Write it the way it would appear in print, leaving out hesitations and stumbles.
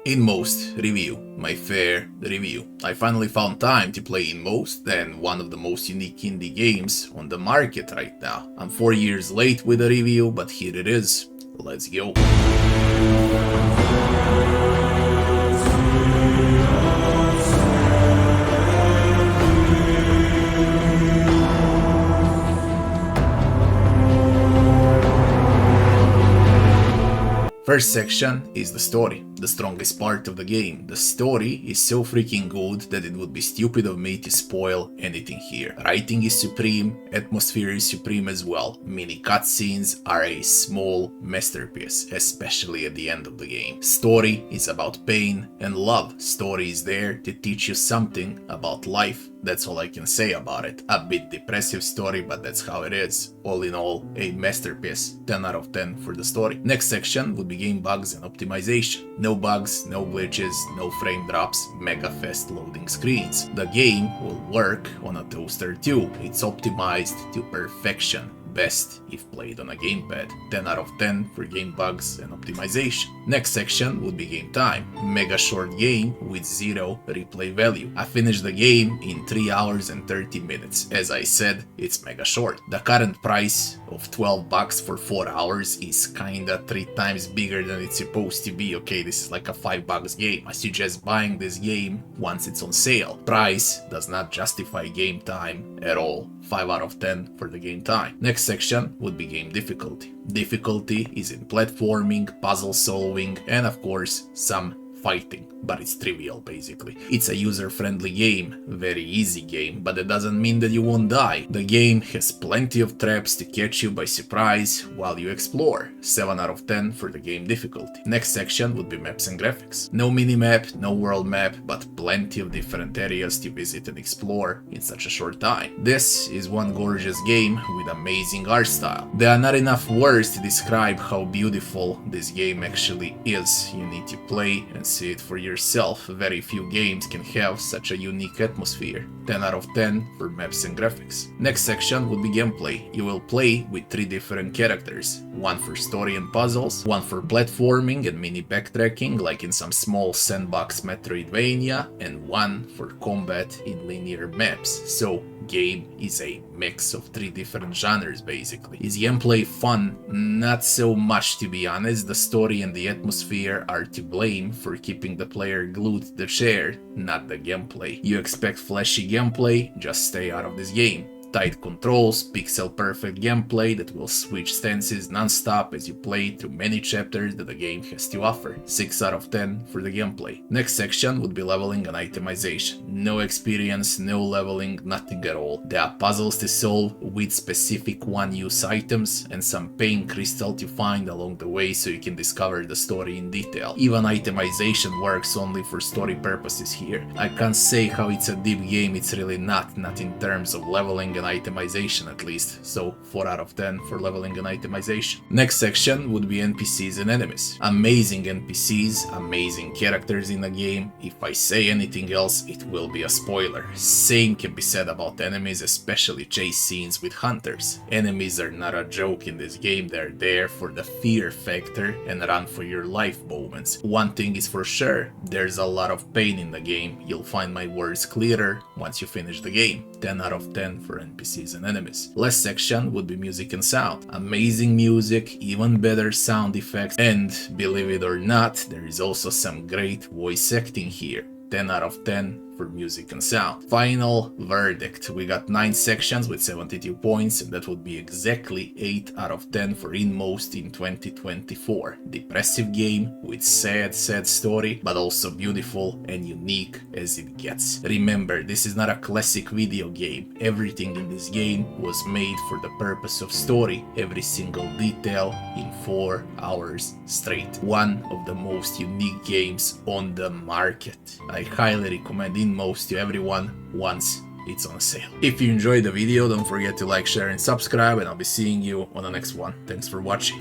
INMOST review, my fair review. I finally found time to play INMOST, and one of the most unique indie games on the market right now. I'm 4 years late with the review, but here it is. Let's go. First section is the story, the strongest part of the game. The story is so freaking good that it would be stupid of me to spoil anything here. Writing is supreme, atmosphere is supreme as well. Mini cutscenes are a small masterpiece, especially at the end of the game. Story is about pain and love. Story is there to teach you something about life. That's all I can say about it. A bit depressive story, but that's how it is. All in all, a masterpiece. 10 out of 10 for the story. Next section would be game bugs and optimization. No bugs, no glitches, no frame drops, mega fast loading screens. The game will work on a toaster too. It's optimized to perfection. Best if played on a gamepad. 10 out of 10 for game bugs and optimization. Next section would be game time. Mega short game with zero replay value. I finished the game in 3 hours and 30 minutes. As I said, it's mega short. The current price of $12 for 4 hours is kinda 3 times bigger than it's supposed to be. Okay, this is like a $5 game. I suggest buying this game once it's on sale. Price does not justify game time at all. 5 out of 10 for the game time. Next section would be game difficulty. Difficulty is in platforming, puzzle solving, and of course some fighting, but it's trivial basically. It's a user-friendly game, very easy game, but that doesn't mean that you won't die. The game has plenty of traps to catch you by surprise while you explore. 7 out of 10 for the game difficulty. Next section would be maps and graphics. No minimap, no world map, but plenty of different areas to visit and explore in such a short time. This is one gorgeous game with amazing art style. There are not enough words to describe how beautiful this game actually is. You need to play and see it for yourself. Very few games can have such a unique atmosphere. 10 out of 10 for maps and graphics. Next section would be gameplay. You will play with 3 different characters. One for story and puzzles, one for platforming and mini backtracking like in some small sandbox Metroidvania, and one for combat in linear maps. So game is a mix of 3 different genres basically. Is gameplay fun? Not so much, to be honest. The story and the atmosphere are to blame for keeping the player glued to the chair, not the gameplay. You expect flashy gameplay? Just stay out of this game. Tight controls, pixel perfect gameplay that will switch stances non-stop as you play through many chapters that the game has to offer. 6 out of 10 for the gameplay. Next section would be leveling and itemization. No experience, no leveling, nothing at all. There are puzzles to solve with specific one-use items and some pain crystal to find along the way so you can discover the story in detail. Even itemization works only for story purposes here. I can't say how it's a deep game, it's really not in terms of leveling and itemization at least, so 4 out of 10 for leveling and itemization. Next section would be NPCs and enemies. Amazing NPCs, amazing characters in the game. If I say anything else, it will be a spoiler. Same can be said about enemies, especially chase scenes with hunters. Enemies are not a joke in this game, they're there for the fear factor and run for your life moments. One thing is for sure, there's a lot of pain in the game. You'll find my words clearer once you finish the game. 10 out of 10 for NPCs and enemies. Last section would be music and sound. Amazing music, even better sound effects, and believe it or not, there is also some great voice acting here. 10 out of 10 for music and sound. Final verdict. We got 9 sections with 72 points, and that would be exactly 8 out of 10 for INMOST in 2024. Depressive game with sad story, but also beautiful and unique as it gets. Remember, this is not a classic video game. Everything in this game was made for the purpose of story, every single detail in 4 hours straight. One of the most unique games on the market. I highly recommend INMOST to everyone once it's on sale. If you enjoyed the video, don't forget to like, share and subscribe, and I'll be seeing you on the next one. Thanks for watching.